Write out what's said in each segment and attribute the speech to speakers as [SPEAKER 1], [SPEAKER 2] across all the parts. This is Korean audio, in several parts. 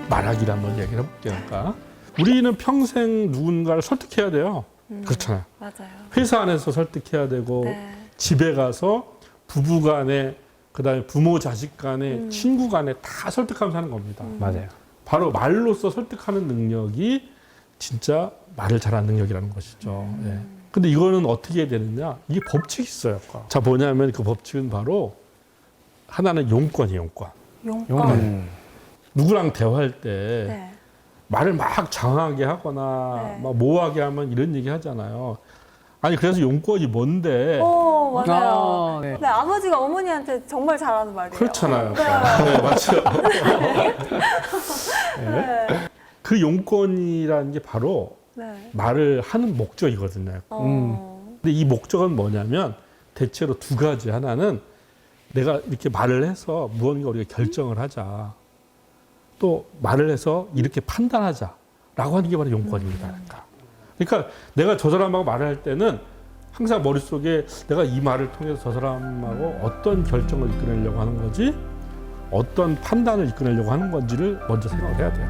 [SPEAKER 1] 말하기를 한번 얘기를 해볼게요. 그러니까 우리는 평생 누군가를 설득해야 돼요. 그렇잖아요.
[SPEAKER 2] 맞아요.
[SPEAKER 1] 회사 안에서 설득해야 되고
[SPEAKER 2] 네.
[SPEAKER 1] 집에 가서 부부 간에 그다음에 부모 자식 간에 친구 간에 다 설득하면서 하는 겁니다.
[SPEAKER 3] 맞아요.
[SPEAKER 1] 바로 말로써 설득하는 능력이 진짜 말을 잘하는 능력이라는 것이죠. 예. 근데 이거는 어떻게 되느냐? 이게 법칙이 있어요. 자, 뭐냐면 그 법칙은 바로 하나는 용건이에요, 용건.
[SPEAKER 2] 용건.
[SPEAKER 1] 누구랑 대화할 때
[SPEAKER 2] 네.
[SPEAKER 1] 말을 막 장하게 하거나
[SPEAKER 2] 네.
[SPEAKER 1] 막 모호하게 하면 이런 얘기 하잖아요. 아니, 그래서 용건이 뭔데?
[SPEAKER 2] 오, 맞아요.
[SPEAKER 3] 아, 네.
[SPEAKER 2] 네, 아버지가 어머니한테 정말 잘하는 말이에요.
[SPEAKER 1] 그렇잖아요. 네, 맞죠. 네. 그 용건이라는 게 바로
[SPEAKER 2] 네.
[SPEAKER 1] 말을 하는 목적이거든요. 근데 이 목적은 뭐냐면 대체로 두 가지. 하나는 내가 이렇게 말을 해서 무언가 우리가 결정을 하자. 또 말을 해서 이렇게 판단하자라고 하는 게 바로 용건입니다. 그러니까 내가 저 사람하고 말을 할 때는 항상 머릿속에 내가 이 말을 통해서 저 사람하고 어떤 결정을 이끌어내려고 하는 거지, 어떤 판단을 이끌어내려고 하는 건지를 먼저 생각을 해야 돼요.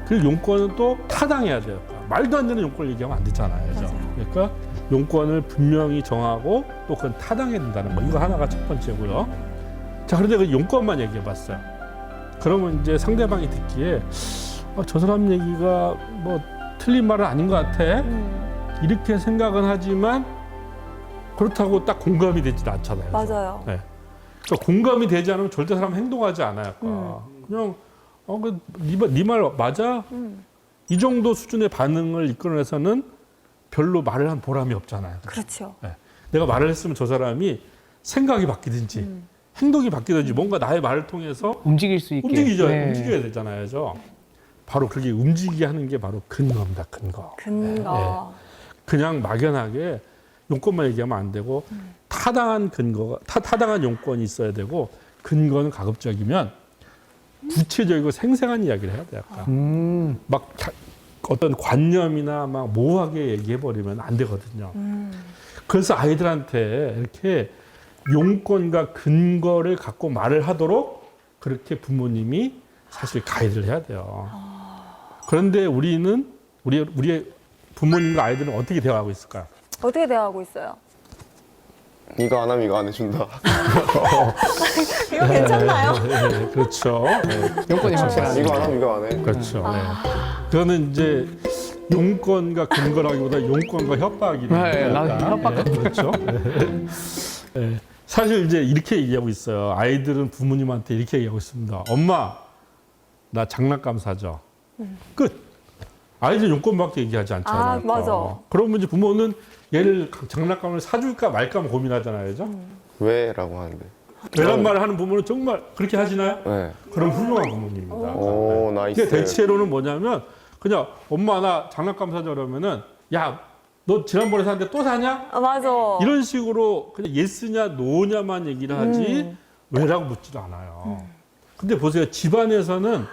[SPEAKER 1] 그리고 용건은 또 타당해야 돼요. 말도 안 되는 용건을 얘기하면 안 되잖아요. 그죠?
[SPEAKER 2] 맞아요.
[SPEAKER 1] 그러니까 용건을 분명히 정하고 또 그건 타당해야 된다는 거. 이거 하나가 첫 번째고요. 자, 그런데 그 용건만 얘기해 봤어요. 그러면 이제 상대방이 듣기에 저 사람 얘기가 뭐 틀린 말은 아닌 것 같아. 이렇게 생각은 하지만 그렇다고 딱 공감이 되지 않잖아요.
[SPEAKER 2] 맞아요.
[SPEAKER 1] 네. 그러니까 공감이 되지 않으면 절대 사람 행동하지 않아요. 그냥 네 말 맞아? 이 정도 수준의 반응을 이끌어내서는 별로 말을 한 보람이 없잖아요.
[SPEAKER 2] 그렇죠.
[SPEAKER 1] 네. 내가 말을 했으면 저 사람이 생각이 바뀌든지 행동이 바뀌든지 뭔가 나의 말을 통해서
[SPEAKER 3] 움직일 수 있게.
[SPEAKER 1] 움직여야 되잖아요. 그죠? 바로 그게 움직이게 하는 게 바로 근거입니다. 근거.
[SPEAKER 2] 근거.
[SPEAKER 1] 그냥 막연하게 용건만 얘기하면 안 되고 타당한 근거가 타당한 용건이 있어야 되고 근거는 가급적이면 구체적이고 생생한 이야기를 해야 돼요. 약간. 막 어떤 관념이나 막 모호하게 얘기해 버리면 안 되거든요. 그래서 아이들한테 이렇게 용건과 근거를 갖고 말을 하도록 그렇게 부모님이 사실 가이드를 해야 돼요. 그런데 우리는 우리의 부모님과 아이들은 어떻게 대화하고 있을까요?
[SPEAKER 2] 어떻게 대화하고 있어요?
[SPEAKER 4] 이거 안 하면 이거 안 해준다.
[SPEAKER 2] 이거 괜찮나요?
[SPEAKER 1] 네, 그렇죠. 네,
[SPEAKER 3] 용건이 확실한.
[SPEAKER 4] 이거 안 하면 이거 안 해.
[SPEAKER 1] 그렇죠. 네. 그거는 이제 용건과 근거라기보다 용건과 협박이니까.
[SPEAKER 3] 네, 나도 협박.
[SPEAKER 1] 그렇죠. 네. 네. 사실 이제 이렇게 얘기하고 있어요. 아이들은 부모님한테 이렇게 얘기하고 있습니다. 엄마, 나 장난감 사줘. 끝. 아이들 용건밖에 얘기하지 않잖아요.
[SPEAKER 2] 아, 맞아.
[SPEAKER 1] 그러면 이제 부모는 얘를 장난감을 사줄까 말까 고민하잖아요. 그죠?
[SPEAKER 4] 왜라고 하는데.
[SPEAKER 1] 왜란 말을 하는 부모는 정말 그렇게 하시나요?
[SPEAKER 4] 네.
[SPEAKER 1] 그럼 훌륭한 부모님입니다.
[SPEAKER 4] 오, 나이스.
[SPEAKER 1] 이게 대체로는 뭐냐면 그냥 엄마 나 장난감 사자 그러면은 야, 너 지난번에 샀는데 또 사냐?
[SPEAKER 2] 아, 맞아.
[SPEAKER 1] 이런 식으로 그냥 예스냐 노냐만 얘기를 하지 왜라고 묻지도 않아요. 근데 보세요. 집안에서는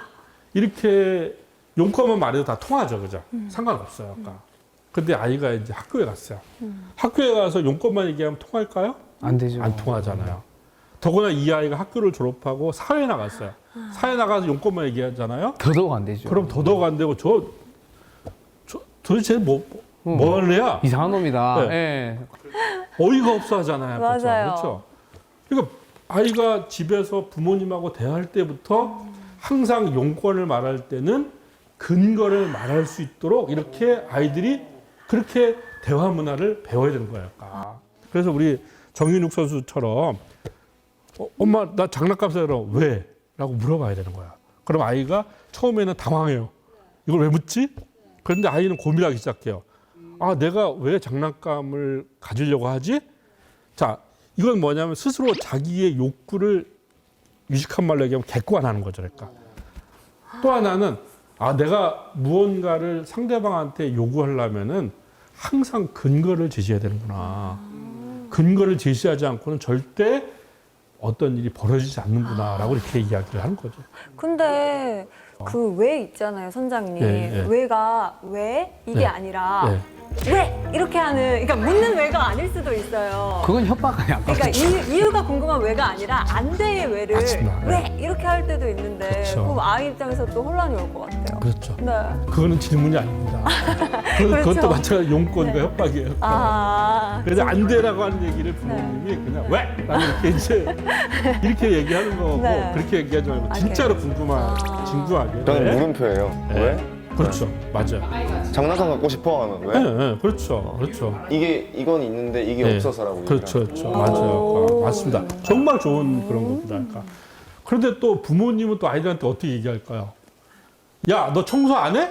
[SPEAKER 1] 이렇게 용건만 말해도 다 통하죠. 그죠? 상관없어요. 아까. 근데 아이가 이제 학교에 갔어요. 학교에 가서 용건만 얘기하면 통할까요?
[SPEAKER 3] 안 되죠.
[SPEAKER 1] 안 통하잖아요. 더구나 이 아이가 학교를 졸업하고 사회에 나갔어요. 사회에 나가서 용건만 얘기하잖아요.
[SPEAKER 3] 더더욱 안 되죠.
[SPEAKER 1] 그럼 더더욱 안 되고 도대체 뭘 해야
[SPEAKER 3] 이상한 놈이다.
[SPEAKER 1] 네.
[SPEAKER 3] 예.
[SPEAKER 1] 어이가 없어 하잖아요.
[SPEAKER 2] 맞아요.
[SPEAKER 1] 그렇죠? 그러니까 아이가 집에서 부모님하고 대화할 때부터 항상 용건을 말할 때는 근거를 말할 수 있도록 이렇게 아이들이 그렇게 대화 문화를 배워야 되는 거예요. 그래서 우리 정윤욱 선수처럼 엄마 나 장난감 사러 왜? 라고 물어봐야 되는 거야. 그럼 아이가 처음에는 당황해요. 이걸 왜 묻지? 그런데 아이는 고민하기 시작해요. 아, 내가 왜 장난감을 가지려고 하지? 자, 이건 뭐냐면 스스로 자기의 욕구를 유식한 말로 얘기하면 객관하는 거죠. 그러니까. 또 하나는 내가 무언가를 상대방한테 요구하려면은 항상 근거를 제시해야 되는구나. 근거를 제시하지 않고는 절대 어떤 일이 벌어지지 않는구나라고 이렇게 이야기를 하는 거죠.
[SPEAKER 2] 근데 그 왜 있잖아요, 선장님.
[SPEAKER 1] 네, 네.
[SPEAKER 2] 왜가 왜 이게
[SPEAKER 1] 네.
[SPEAKER 2] 아니라
[SPEAKER 1] 네.
[SPEAKER 2] 왜 이렇게 하는 그러니까 묻는 왜가 아닐 수도 있어요.
[SPEAKER 3] 그건 협박 아니야.
[SPEAKER 2] 그러니까 이유가 궁금한 왜가 아니라 안 돼의 왜를
[SPEAKER 1] 맞습니다.
[SPEAKER 2] 왜 이렇게 할 때도 있는데
[SPEAKER 1] 그렇죠.
[SPEAKER 2] 그럼 아이 입장에서 또 혼란이 올 것 같아요.
[SPEAKER 1] 그렇죠.
[SPEAKER 2] 네.
[SPEAKER 1] 그거는 질문이 아닙니다.
[SPEAKER 2] 그렇죠.
[SPEAKER 1] 그것도 마찬가지 용건과
[SPEAKER 2] 네.
[SPEAKER 1] 협박이에요.
[SPEAKER 2] 아.
[SPEAKER 1] 그래서 안 되라고 하는 얘기를 부모님이 그냥 왜? 라고 이렇게 이제 이렇게 얘기하는 거고
[SPEAKER 2] 네.
[SPEAKER 1] 그렇게 얘기하지 말고
[SPEAKER 2] 아,
[SPEAKER 1] 진짜로
[SPEAKER 2] 그래요?
[SPEAKER 1] 궁금하게.
[SPEAKER 4] 저는
[SPEAKER 1] 왜?
[SPEAKER 4] 물음표예요.
[SPEAKER 1] 네.
[SPEAKER 4] 왜?
[SPEAKER 1] 그렇죠. 맞아요.
[SPEAKER 4] 장난감 갖고 싶어 하면 왜?
[SPEAKER 1] 네, 네, 그렇죠. 그렇죠.
[SPEAKER 4] 이건 있는데 이게
[SPEAKER 1] 네.
[SPEAKER 4] 없어서라고.
[SPEAKER 1] 그렇죠.
[SPEAKER 4] 얘기를
[SPEAKER 1] 그렇죠.
[SPEAKER 2] 오.
[SPEAKER 1] 맞아요. 맞습니다. 정말 좋은 그런 겁니다. 그러니까. 그런데 또 부모님은 또 아이들한테 어떻게 얘기할까요? 야, 너 청소 안 해?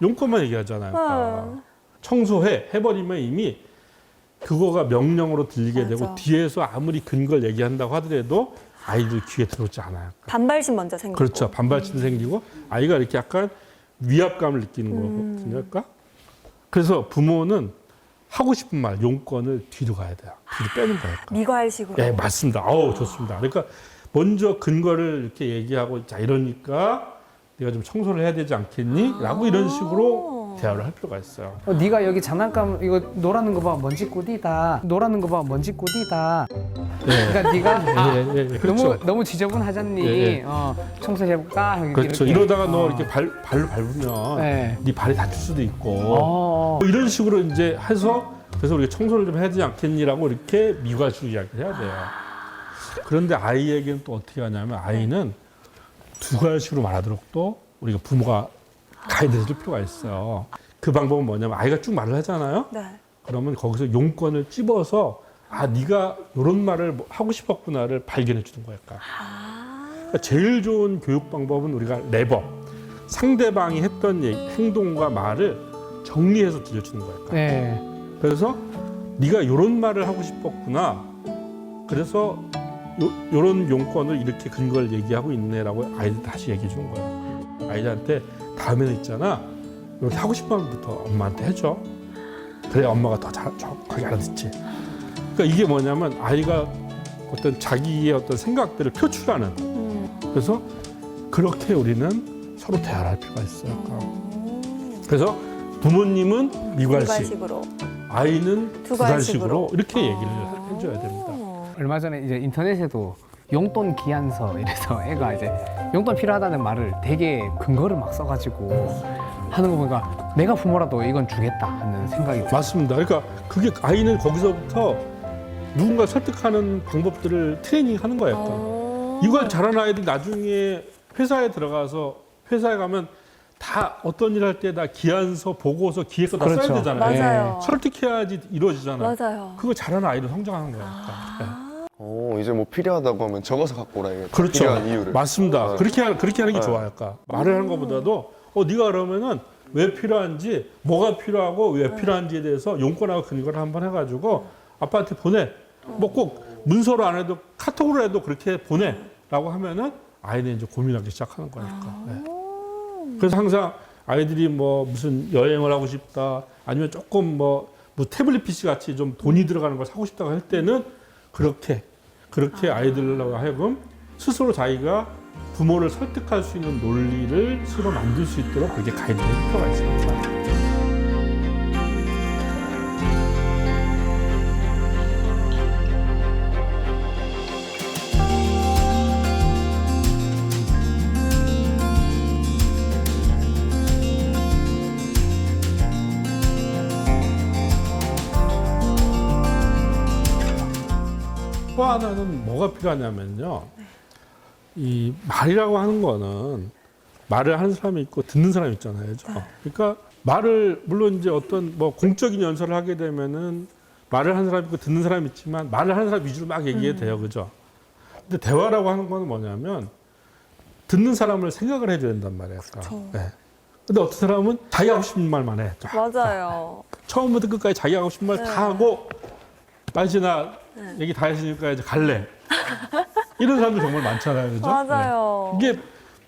[SPEAKER 1] 용건만 얘기하잖아요. 그러니까. 청소해. 해버리면 이미 그거가 명령으로 들리게
[SPEAKER 2] 맞아.
[SPEAKER 1] 되고 뒤에서 아무리 근거를 얘기한다고 하더라도 아이들 귀에 들어오지 않아요.
[SPEAKER 2] 반발심 먼저 생기고.
[SPEAKER 1] 그렇죠. 반발심도 생기고 아이가 이렇게 약간 위압감을 느끼는 거거든요. 그러니까 그래서 부모는 하고 싶은 말, 용건을 뒤로 가야 돼요. 뒤로 빼는 거예요. 그러니까.
[SPEAKER 2] 미괄식으로.
[SPEAKER 1] 예, 맞습니다. 어우, 좋습니다. 그러니까 먼저 근거를 이렇게 얘기하고 자 이러니까 내가 좀 청소를 해야 되지 않겠니? 라고 이런 식으로 대화를 할 필요가 있어요.
[SPEAKER 3] 네가 여기 장난감 이거 노라는 거 봐 먼지꼬리다. 노라는 거 봐 먼지꼬리다. 그러니까 네가
[SPEAKER 1] 그렇죠.
[SPEAKER 3] 너무 지저분하잖니.
[SPEAKER 1] 예, 예.
[SPEAKER 3] 청소해볼까?
[SPEAKER 1] 그렇죠.
[SPEAKER 3] 이렇게.
[SPEAKER 1] 이러다가 너 이렇게 발로 밟으면
[SPEAKER 3] 네.
[SPEAKER 1] 네 발이 다칠 수도 있고
[SPEAKER 3] 어.
[SPEAKER 1] 뭐 이런 식으로 이제 해서 그래서 우리가 청소를 좀 해야 되지 않겠니라고 이렇게 미괄식으로 이야기를 해야 돼요. 그런데 아이에게는 또 어떻게 하냐면 아이는 두 가지로 말하도록 또 우리가 부모가 가이드해 줄 필요가 있어요. 그 방법은 뭐냐면 아이가 쭉 말을 하잖아요.
[SPEAKER 2] 네.
[SPEAKER 1] 그러면 거기서 용건을 찝어서 아 네가 이런 말을 하고 싶었구나를 발견해 주는 거예요. 그러니까 제일 좋은 교육 방법은 우리가 레버 상대방이 했던 행동과 말을 정리해서 들려주는 거예요.
[SPEAKER 3] 네.
[SPEAKER 1] 그래서 네가 이런 말을 하고 싶었구나. 그래서 이런 용건을 이렇게 근거를 얘기하고 있네라고 아이들 다시 얘기해 주는 거예요. 아이들한테 다음에는 있잖아. 이렇게 하고 싶은 말부터 엄마한테 해줘. 그래야 엄마가 더 정확하게 알아듣지. 그러니까 이게 뭐냐면 아이가 어떤 자기의 어떤 생각들을 표출하는. 그래서 그렇게 우리는 서로 대화를 할 필요가 있어요. 그래서 부모님은 미괄식,
[SPEAKER 2] 미괄식으로.
[SPEAKER 1] 아이는 두괄식으로 이렇게 얘기를 해줘야 됩니다.
[SPEAKER 3] 얼마 전에 이제 인터넷에도 용돈 기한서 이래서 애가 이제 용돈 필요하다는 말을 되게 근거를 막 써가지고 하는 거 보니까 내가 부모라도 이건 주겠다 하는 생각이 들어요.
[SPEAKER 1] 맞습니다. 그러니까 그게 아이는 거기서부터 누군가 설득하는 방법들을 트레이닝하는 거예요. 그러니까. 이걸 잘하는 아이들이 나중에 회사에 들어가서 회사에 가면 다 어떤 일 할 때 다 기한서, 보고서, 기획서 다
[SPEAKER 3] 그렇죠.
[SPEAKER 1] 써야 되잖아요.
[SPEAKER 2] 맞아요.
[SPEAKER 1] 설득해야지 이루어지잖아요.
[SPEAKER 2] 맞아요.
[SPEAKER 1] 그거 잘하는 아이로 성장하는 거예요. 그러니까.
[SPEAKER 4] 이제 뭐 필요하다고 하면 적어서 갖고 오라야겠다.
[SPEAKER 1] 그렇죠.
[SPEAKER 4] 필요한 이유를.
[SPEAKER 1] 맞습니다.
[SPEAKER 4] 네.
[SPEAKER 1] 그렇게 하는 게 좋아요. 그러니까 말을 하는 것보다도 네가 그러면은 왜 필요한지, 뭐가 필요하고 왜 필요한지에 대해서 용건하고 근거를 한번 해가지고 아빠한테 보내. 뭐 꼭 문서로 안 해도 카톡으로 해도 그렇게 보내라고 하면은 아이는 이제 고민하기 시작하는 거니까. 네. 그래서 항상 아이들이 뭐 무슨 여행을 하고 싶다, 아니면 조금 뭐 태블릿 PC 같이 좀 돈이 들어가는 걸 사고 싶다고 할 때는 그렇게 아이들로 하여금 스스로 자기가 부모를 설득할 수 있는 논리를 스스로 만들 수 있도록 그렇게 가이드를 할 필요가 있습니다. 또 하나는 뭐가 필요하냐면요. 이 말이라고 하는 거는 말을 하는 사람이 있고 듣는 사람이 있잖아요. 그죠? 그러니까 말을 물론 이제 어떤 뭐 공적인 연설을 하게 되면은 말을 하는 사람이 있고 듣는 사람이 있지만 말을 하는 사람 위주로 막 얘기해도 돼요. 그죠? 근데 대화라고 하는 거는 뭐냐면 듣는 사람을 생각을 해줘야 된단 말이에요. 네. 근데 어떤 사람은 자기 하고 싶은 말만 해.
[SPEAKER 2] 맞아요.
[SPEAKER 1] 처음부터 끝까지 자기 하고 싶은 말 다 하고 마지나 얘기 다 했으니까 이제 갈래. 이런 사람들 정말 많잖아요. 그죠?
[SPEAKER 2] 맞아요.
[SPEAKER 1] 네. 이게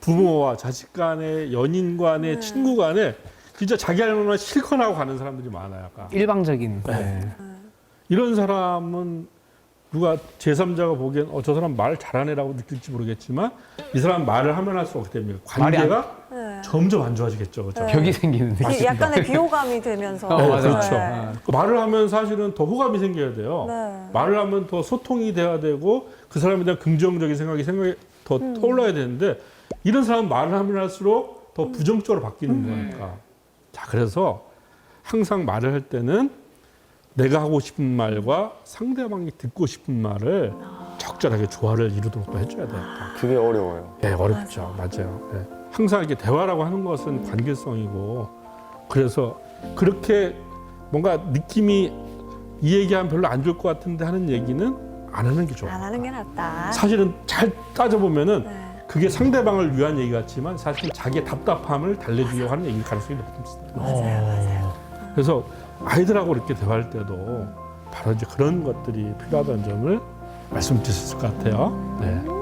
[SPEAKER 1] 부모와 자식 간에 연인 간에 친구 간에 진짜 자기 할 말만 실컷 하고 가는 사람들이 많아요. 약간.
[SPEAKER 3] 일방적인. 네.
[SPEAKER 1] 이런 사람은 누가 제3자가 보기엔 저 사람 말 잘하네라고 느낄지 모르겠지만 이 사람 말을 하면 할수록 어떻게 됩니까? 관계가
[SPEAKER 2] 네.
[SPEAKER 1] 점점 안 좋아지겠죠. 그렇죠?
[SPEAKER 2] 네.
[SPEAKER 3] 벽이 생기는 느낌.
[SPEAKER 2] 약간의 비호감이 되면서.
[SPEAKER 3] 맞아.
[SPEAKER 1] 그렇죠.
[SPEAKER 2] 네.
[SPEAKER 1] 말을 하면 사실은 더 호감이 생겨야 돼요.
[SPEAKER 2] 네.
[SPEAKER 1] 말을 하면 더 소통이 돼야 되고 그 사람에 대한 긍정적인 생각이 더 떠올라야 되는데 이런 사람은 말을 하면 할수록 더 부정적으로 바뀌는 거니까. 자, 그래서 항상 말을 할 때는 내가 하고 싶은 말과 상대방이 듣고 싶은 말을 적절하게 조화를 이루도록 해줘야 돼요.
[SPEAKER 4] 그게 어려워요.
[SPEAKER 1] 예, 어렵죠. 맞아요. 예. 항상 이렇게 대화라고 하는 것은 관계성이고 그래서 그렇게 뭔가 느낌이 이 얘기하면 별로 안 좋을 것 같은데 하는 얘기는 안 하는 게 좋아요.
[SPEAKER 2] 안 하는 게 낫다.
[SPEAKER 1] 사실은 잘 따져보면은
[SPEAKER 2] 네.
[SPEAKER 1] 그게 상대방을 위한 얘기 같지만 사실 자기의 답답함을 달래주려고 하는 얘기일 가능성이 높습니다.
[SPEAKER 2] 맞아요.
[SPEAKER 1] 그래서 아이들하고 이렇게 대화할 때도 바로 이제 그런 것들이 필요하다는 점을 말씀드릴 수 있을 것 같아요. 네.